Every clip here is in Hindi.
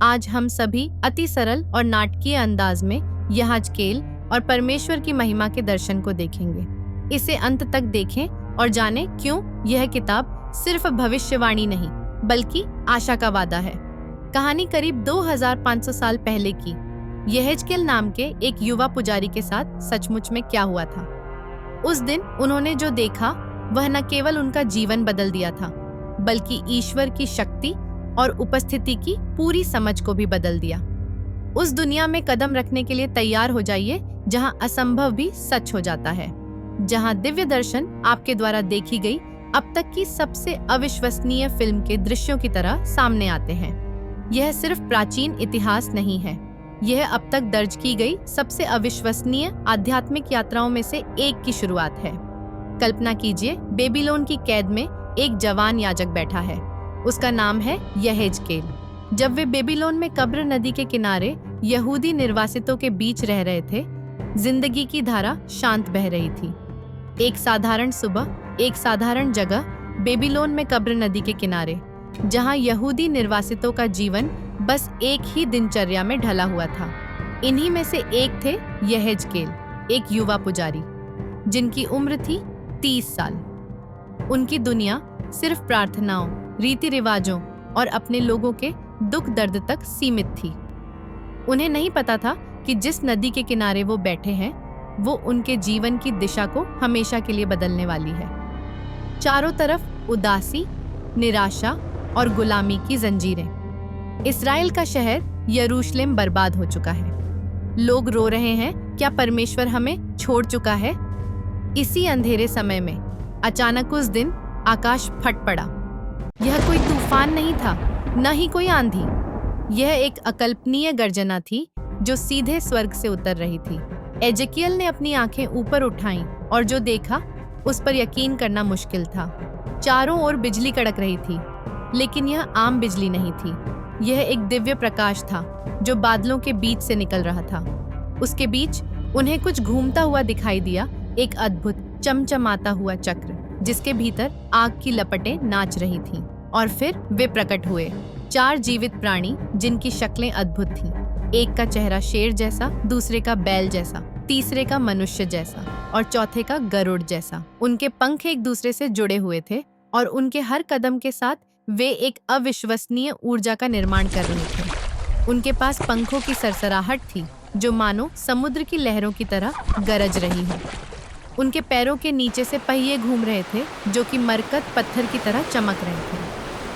आज हम सभी अति सरल और नाटकीय अंदाज में यहेजकेल और परमेश्वर की महिमा के दर्शन को देखेंगे। इसे अंत तक देखें और जानें क्यों यह किताब सिर्फ भविष्यवाणी नहीं बल्कि आशा का वादा है। कहानी करीब 2500 साल पहले की यहेजकेल नाम के एक युवा पुजारी के साथ सचमुच में क्या हुआ था। उस दिन उन्होंने जो देखा वह न केवल उनका जीवन बदल दिया था बल्कि ईश्वर की शक्ति और उपस्थिति की पूरी समझ को भी बदल दिया। उस दुनिया में कदम रखने के लिए तैयार हो जाइए जहां असंभव भी सच हो जाता है, जहां दिव्य दर्शन आपके द्वारा देखी गई अब तक की सबसे अविश्वसनीय फिल्म के दृश्यों की तरह सामने आते हैं। यह सिर्फ प्राचीन इतिहास नहीं है, यह अब तक दर्ज की गई सबसे अविश्वसनीय आध्यात्मिक यात्राओं में से एक की शुरुआत है। कल्पना कीजिए, बेबीलोन की कैद में एक जवान याजक बैठा है। उसका नाम है यहेजकेल। जब वे बेबीलोन में कब्र नदी के किनारे यहूदी निर्वासितों के बीच रह रहे थे, जिंदगी की धारा शांत बह रही थी। एक साधारण सुबह, एक साधारण जगह, बेबीलोन में कब्र नदी के किनारे, जहां यहूदी निर्वासितों का जीवन बस एक ही दिनचर्या में ढला हुआ था। इन्हीं में से एक थे यहेजकेल, एक युवा पुजारी जिनकी उम्र थी 30 साल। उनकी दुनिया सिर्फ प्रार्थनाओं, रीति रिवाजों और अपने लोगों के दुख दर्द तक सीमित थी। उन्हें नहीं पता था कि जिस नदी के किनारे वो बैठे हैं वो उनके जीवन की दिशा को हमेशा के लिए बदलने वाली है। चारों तरफ उदासी, निराशा और गुलामी की जंजीरें। इस्राएल का शहर यरूशलेम बर्बाद हो चुका है। लोग रो रहे हैं, क्या परमेश्वर हमें छोड़ चुका है? इसी अंधेरे समय में अचानक उस दिन आकाश फट पड़ा। यह कोई तूफान नहीं था, न ही कोई आंधी। यह एक अकल्पनीय गर्जना थी जो सीधे स्वर्ग से उतर रही थी। एजेकियल ने अपनी आंखें ऊपर उठाईं और जो देखा उस पर यकीन करना मुश्किल था। चारों ओर बिजली कड़क रही थी, लेकिन यह आम बिजली नहीं थी। यह एक दिव्य प्रकाश था जो बादलों के बीच से निकल रहा था। उसके बीच उन्हें कुछ घूमता हुआ दिखाई दिया, एक अद्भुत चमचमाता हुआ चक्र जिसके भीतर आग की लपटें नाच रही थीं। और फिर वे प्रकट हुए, 4 जीवित प्राणी जिनकी शक्लें अद्भुत थीं। एक का चेहरा शेर जैसा, दूसरे का बैल जैसा, तीसरे का मनुष्य जैसा और चौथे का गरुड़ जैसा। उनके पंख एक दूसरे से जुड़े हुए थे और उनके हर कदम के साथ वे एक अविश्वसनीय ऊर्जा का निर्माण कर रहे थे। उनके पास पंखों की सरसराहट थी जो मानो समुद्र की लहरों की तरह गरज रही हो। उनके पैरों के नीचे से पहिए घूम रहे थे जो कि मरकत पत्थर की तरह चमक रहे थे।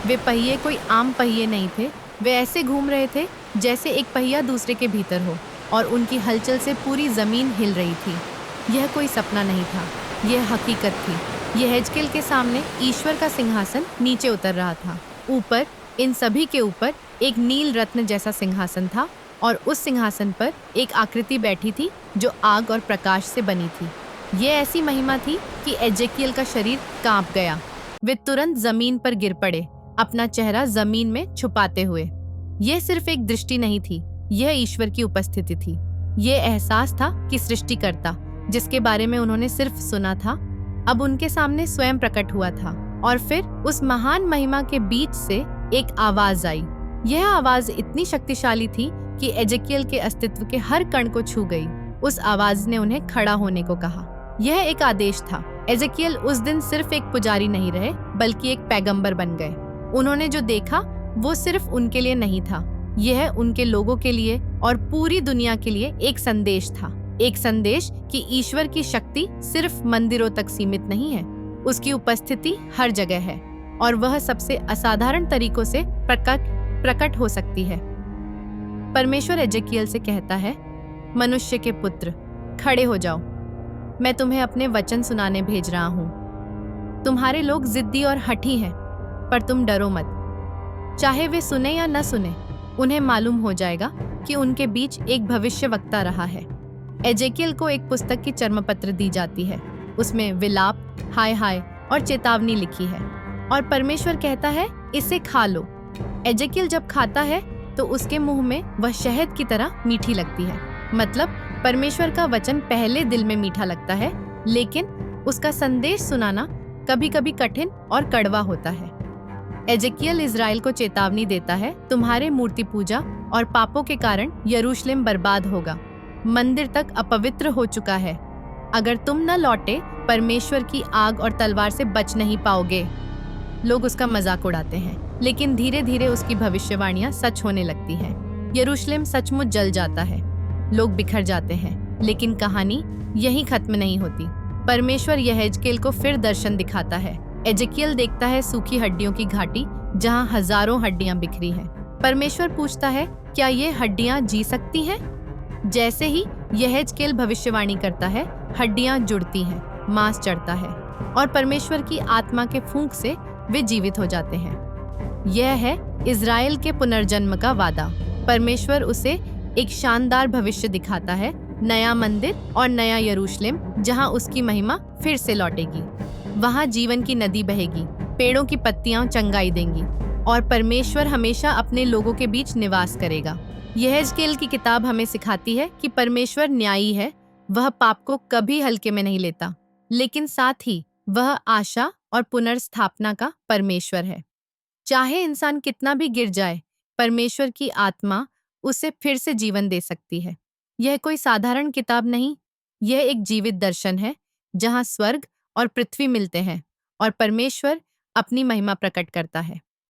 वे पहिए कोई आम पहिए नहीं थे, वे ऐसे घूम रहे थे जैसे एक पहिया दूसरे के भीतर हो, और उनकी हलचल से पूरी जमीन हिल रही थी। यह कोई सपना नहीं था, यह हकीकत थी। यहेजकेल के सामने ईश्वर का सिंहासन नीचे उतर रहा था। ऊपर, इन सभी के ऊपर एक नील रत्न जैसा सिंहासन था और उस सिंहासन पर एक आकृति बैठी थी जो आग और प्रकाश से बनी थी। ये ऐसी महिमा थी कि एजेकियल का शरीर कांप गया। वे तुरंत जमीन पर गिर पड़े, अपना चेहरा जमीन में छुपाते हुए। यह सिर्फ एक दृष्टि नहीं थी, यह ईश्वर की उपस्थिति थी। यह एहसास था कि सृष्टिकर्ता, जिसके बारे में उन्होंने सिर्फ सुना था, अब उनके सामने स्वयं प्रकट हुआ था। और फिर उस महान महिमा के बीच से एक आवाज आई। यह आवाज इतनी शक्तिशाली थी कि एजेकियल के अस्तित्व के हर कण को छू गई। उस आवाज ने उन्हें खड़ा होने को कहा। यह एक आदेश था। एजेकियल उस दिन सिर्फ एक पुजारी नहीं रहे बल्कि एक पैगंबर बन गए। उन्होंने जो देखा वो सिर्फ उनके लिए नहीं था, यह उनके लोगों के लिए और पूरी दुनिया के लिए एक संदेश था। एक संदेश कि ईश्वर की शक्ति सिर्फ मंदिरों तक सीमित नहीं है, उसकी उपस्थिति हर जगह है और वह सबसे असाधारण तरीकों से प्रकट हो सकती है। परमेश्वर एजेकियल से कहता है, मनुष्य के पुत्र, खड़े हो जाओ, मैं तुम्हें अपने वचन सुनाने भेज रहा हूँ। तुम्हारे लोग जिद्दी और हठी हैं, पर तुम डरो मत। चाहे वे सुने या न सुने, उन्हें मालूम हो जाएगा कि उनके बीच एक भविष्यवक्ता रहा है। एजेकियल को एक पुस्तक की चर्मपत्र दी जाती है। उसमें विलाप, हाय हाय और चेतावनी लिखी है और परमेश्वर कहता है, इसे खा लो। एजेकियल जब खाता है तो उसके मुंह में वह शहद की तरह मीठी लगती है। मतलब परमेश्वर का वचन पहले दिल में मीठा लगता है, लेकिन उसका संदेश सुनाना कभी कभी कठिन और कड़वा होता है। एजेकियल इज़राइल को चेतावनी देता है, तुम्हारे मूर्ति पूजा और पापों के कारण यरूशलेम बर्बाद होगा, मंदिर तक अपवित्र हो चुका है। अगर तुम न लौटे, परमेश्वर की आग और तलवार से बच नहीं पाओगे। लोग उसका मजाक उड़ाते हैं, लेकिन धीरे धीरे उसकी भविष्यवाणियां सच होने लगती हैं। यरूशलेम सचमुच जल जाता है, लोग बिखर जाते हैं, लेकिन कहानी यहीं खत्म नहीं होती। परमेश्वर यहेजकेल को फिर दर्शन दिखाता है। एजेकियल देखता है सूखी हड्डियों की घाटी, जहां हजारों हड्डियां बिखरी हैं। परमेश्वर पूछता है, क्या ये हड्डियां जी सकती हैं? जैसे ही यहेजकेल भविष्यवाणी करता है, हड्डियां जुड़ती हैं, मांस चढ़ता है और परमेश्वर की आत्मा के फूंक से वे जीवित हो जाते हैं। यह है इज़राइल के पुनर्जन्म का वादा। परमेश्वर उसे एक शानदार भविष्य दिखाता है, नया मंदिर और नया यरूशलेम, जहां उसकी महिमा फिर से लौटेगी। वहां जीवन की नदी बहेगी, पेड़ों की पत्तियां चंगाई देंगी और परमेश्वर हमेशा अपने लोगों के बीच निवास करेगा। यहेजकेल की किताब हमें सिखाती है कि परमेश्वर न्यायी है। वह पाप को कभी हल्के में नहीं लेता, लेकिन साथ ही वह आशा और पुनर्स्थापना का परमेश्वर है। चाहे इंसान कितना भी गिर जाए, परमेश्वर की आत्मा उसे फिर से जीवन दे सकती है। यह कोई साधारण किताब नहीं, यह एक जीवित दर्शन है, जहां स्वर्ग और पृथ्वी मिलते हैं और परमेश्वर अपनी महिमा प्रकट करता है।